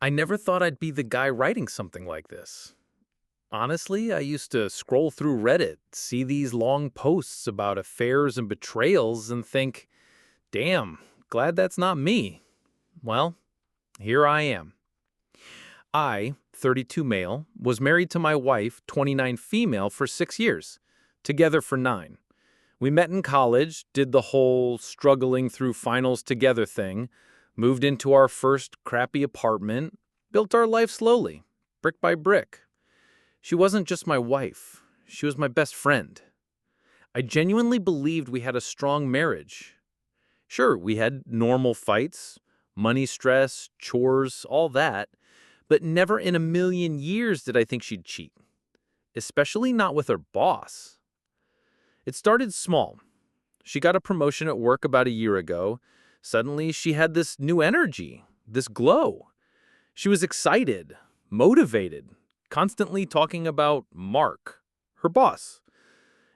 I never thought I'd be the guy writing something like this. Honestly, I used to scroll through Reddit, see these long posts about affairs and betrayals, and think, damn, glad that's not me. Well, here I am. I, 32 male, was married to my wife, 29 female, for 6 years, together for 9. We met in college, did the whole struggling through finals together thing, moved into our first crappy apartment, built our life slowly, brick by brick. She wasn't just my wife, she was my best friend. I genuinely believed we had a strong marriage. Sure, we had normal fights, money stress, chores, all that, but never in a million years did I think she'd cheat, especially not with her boss. It started small. She got a promotion at work about a year ago. Suddenly, she had this new energy, this glow. She was excited, motivated, constantly talking about Mark, her boss.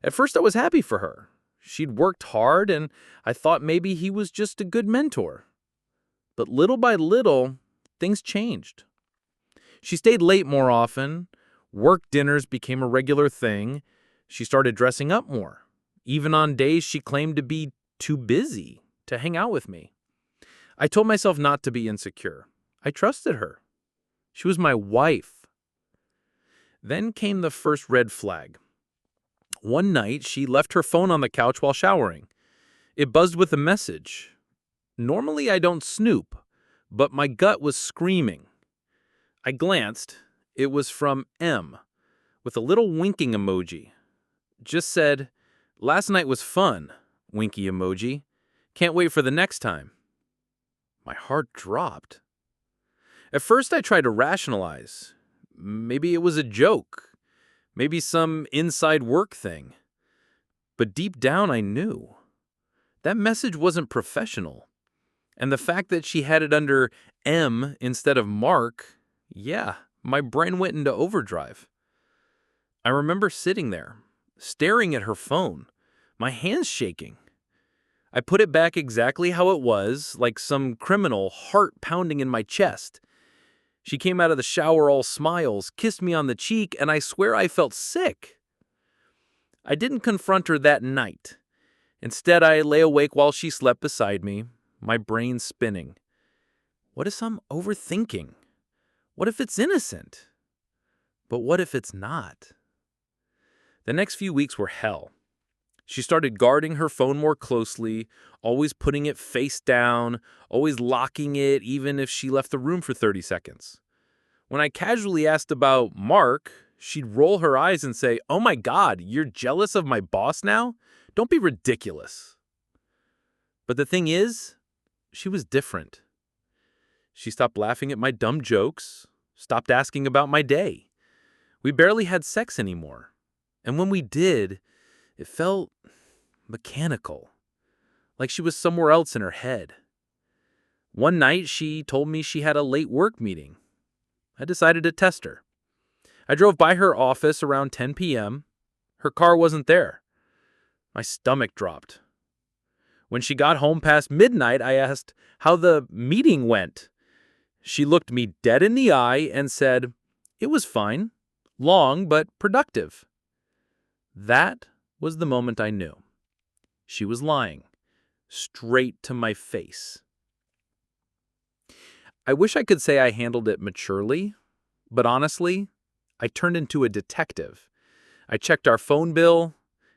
At first, I was happy for her. She'd worked hard, and I thought maybe he was just a good mentor. But little by little, things changed. She stayed late more often. Work dinners became a regular thing. She started dressing up more, even on days she claimed to be too busy to hang out with me. I told myself not to be insecure. I trusted her. She was my wife. Then came the first red flag. One night, she left her phone on the couch while showering. It buzzed with a message. Normally, I don't snoop, but my gut was screaming. I glanced. It was from M, with a little winking emoji. Just said, "Last night was fun," winky emoji. "Can't wait for the next time." My heart dropped. At first, I tried to rationalize. Maybe it was a joke. Maybe some inside work thing. But deep down, I knew. That message wasn't professional. And the fact that she had it under M instead of Mark, yeah, my brain went into overdrive. I remember sitting there, staring at her phone, my hands shaking. I put it back exactly how it was, like some criminal, heart pounding in my chest. She came out of the shower all smiles, kissed me on the cheek, and I swear I felt sick. I didn't confront her that night. Instead, I lay awake while she slept beside me, my brain spinning. What if I'm overthinking? What if it's innocent? But what if it's not? The next few weeks were hell. She started guarding her phone more closely, always putting it face down, always locking it even if she left the room for 30 seconds. When I casually asked about Mark, she'd roll her eyes and say, "Oh my God, you're jealous of my boss now? Don't be ridiculous." But the thing is, she was different. She stopped laughing at my dumb jokes, stopped asking about my day. We barely had sex anymore. And when we did, it felt mechanical, like she was somewhere else in her head. One night, she told me she had a late work meeting. I decided to test her. I drove by her office around 10 p.m. Her car wasn't there. My stomach dropped. When she got home past midnight, I asked how the meeting went. She looked me dead in the eye and said, "It was fine, long but productive." That was the moment I knew. She was lying, straight to my face. I wish I could say I handled it maturely, but honestly, I turned into a detective. I checked our phone bill,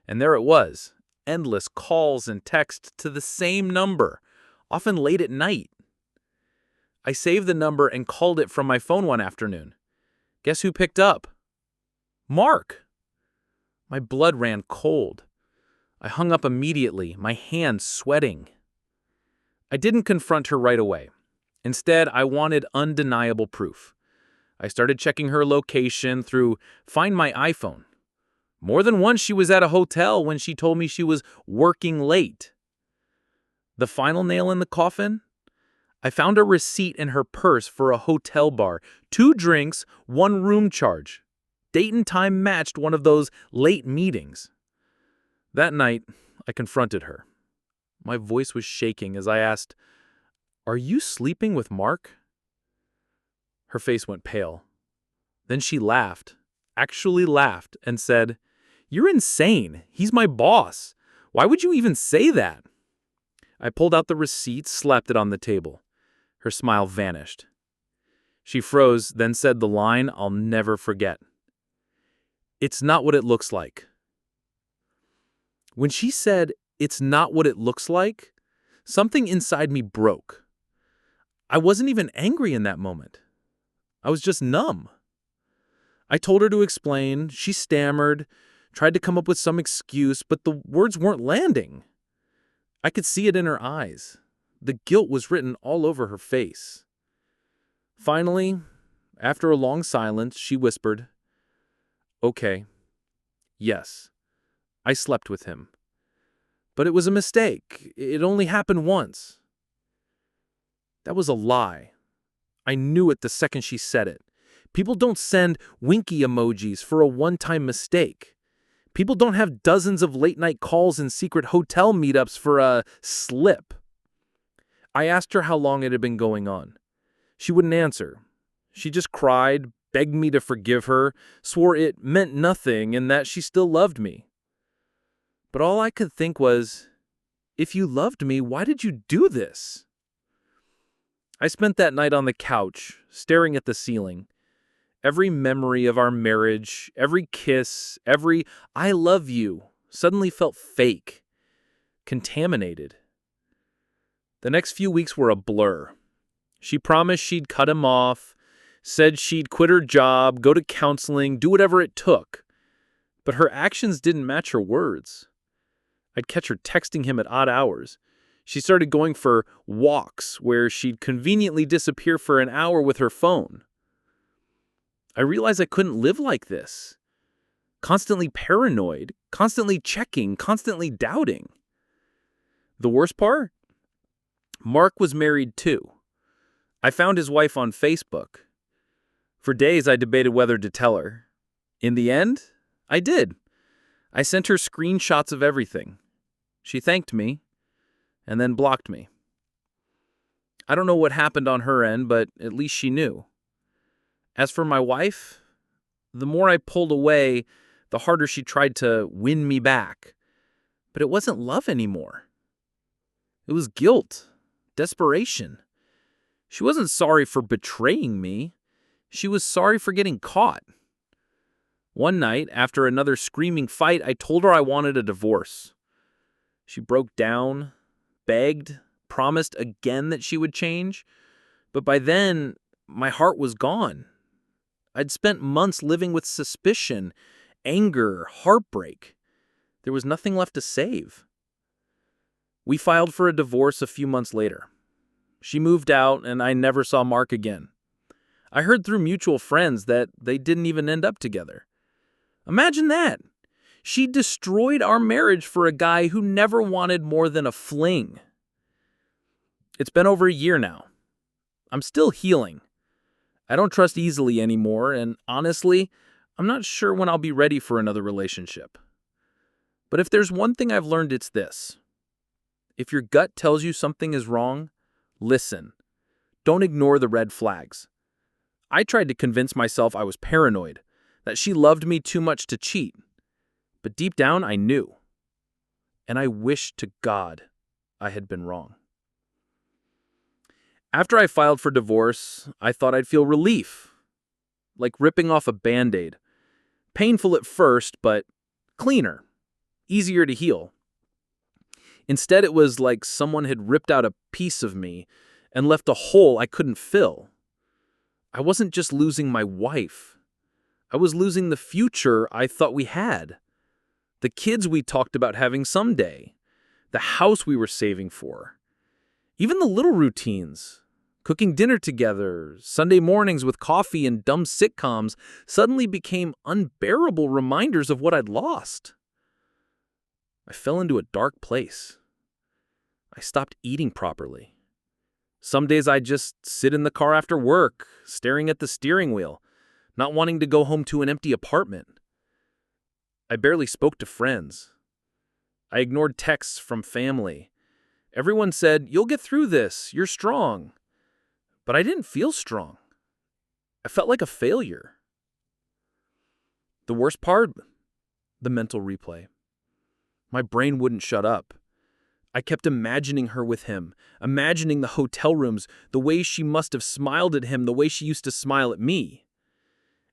and there it was, endless calls and texts to the same number, often late at night. I saved the number and called it from my phone one afternoon. Guess who picked up? Mark. My blood ran cold. I hung up immediately, my hands sweating. I didn't confront her right away. Instead, I wanted undeniable proof. I started checking her location through Find My iPhone. More than once, she was at a hotel when she told me she was working late. The final nail in the coffin? I found a receipt in her purse for a hotel bar. 2 drinks, 1 room charge. Date and time matched one of those late meetings. That night, I confronted her. My voice was shaking as I asked, "Are you sleeping with Mark?" Her face went pale. Then she laughed, actually laughed, and said, "You're insane. He's my boss. Why would you even say that?" I pulled out the receipt, slapped it on the table. Her smile vanished. She froze, then said the line I'll never forget. "It's not what it looks like." When she said, "It's not what it looks like," something inside me broke. I wasn't even angry in that moment. I was just numb. I told her to explain. She stammered, tried to come up with some excuse, but the words weren't landing. I could see it in her eyes. The guilt was written all over her face. Finally, after a long silence, she whispered, "Okay, yes, I slept with him. But it was a mistake. It only happened once." That was a lie. I knew it the second she said it. People don't send winky emojis for a one-time mistake. People don't have dozens of late-night calls and secret hotel meetups for a slip. I asked her how long it had been going on. She wouldn't answer. She just cried, begged me to forgive her, swore it meant nothing and that she still loved me. But all I could think was, if you loved me, why did you do this? I spent that night on the couch, staring at the ceiling. Every memory of our marriage, every kiss, every "I love you" suddenly felt fake, contaminated. The next few weeks were a blur. She promised she'd cut him off, said she'd quit her job, go to counseling, do whatever it took. But her actions didn't match her words. I'd catch her texting him at odd hours. She started going for walks where she'd conveniently disappear for an hour with her phone. I realized I couldn't live like this. Constantly paranoid, constantly checking, constantly doubting. The worst part? Mark was married too. I found his wife on Facebook. For days I debated whether to tell her. In the end, I did. I sent her screenshots of everything. She thanked me, and then blocked me. I don't know what happened on her end, but at least she knew. As for my wife, the more I pulled away, the harder she tried to win me back. But it wasn't love anymore. It was guilt, desperation. She wasn't sorry for betraying me. She was sorry for getting caught. One night, after another screaming fight, I told her I wanted a divorce. She broke down, begged, promised again that she would change. But by then, my heart was gone. I'd spent months living with suspicion, anger, heartbreak. There was nothing left to save. We filed for a divorce a few months later. She moved out, and I never saw Mark again. I heard through mutual friends that they didn't even end up together. Imagine that! She destroyed our marriage for a guy who never wanted more than a fling. It's been over a year now. I'm still healing. I don't trust easily anymore, and honestly, I'm not sure when I'll be ready for another relationship. But if there's one thing I've learned, it's this. If your gut tells you something is wrong, listen. Don't ignore the red flags. I tried to convince myself I was paranoid, that she loved me too much to cheat. But deep down, I knew. And I wished to God I had been wrong. After I filed for divorce, I thought I'd feel relief, like ripping off a Band-Aid. Painful at first, but cleaner, easier to heal. Instead, it was like someone had ripped out a piece of me and left a hole I couldn't fill. I wasn't just losing my wife. I was losing the future I thought we had. The kids we talked about having someday. The house we were saving for. Even the little routines. Cooking dinner together, Sunday mornings with coffee and dumb sitcoms suddenly became unbearable reminders of what I'd lost. I fell into a dark place. I stopped eating properly. Some days I'd just sit in the car after work, staring at the steering wheel, not wanting to go home to an empty apartment. I barely spoke to friends. I ignored texts from family. Everyone said, "You'll get through this, you're strong." But I didn't feel strong. I felt like a failure. The worst part? The mental replay. My brain wouldn't shut up. I kept imagining her with him, imagining the hotel rooms, the way she must have smiled at him, the way she used to smile at me.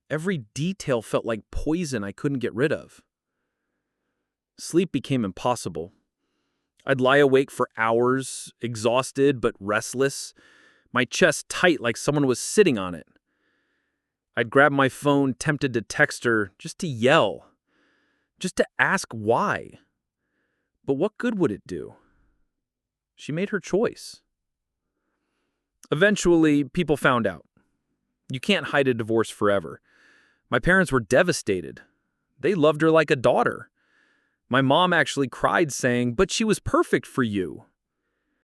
Every detail felt like poison I couldn't get rid of. Sleep became impossible. I'd lie awake for hours, exhausted but restless, my chest tight like someone was sitting on it. I'd grab my phone, tempted to text her, just to yell, just to ask why. But what good would it do? She made her choice. Eventually, people found out. You can't hide a divorce forever. My parents were devastated. They loved her like a daughter. My mom actually cried, saying, "But she was perfect for you."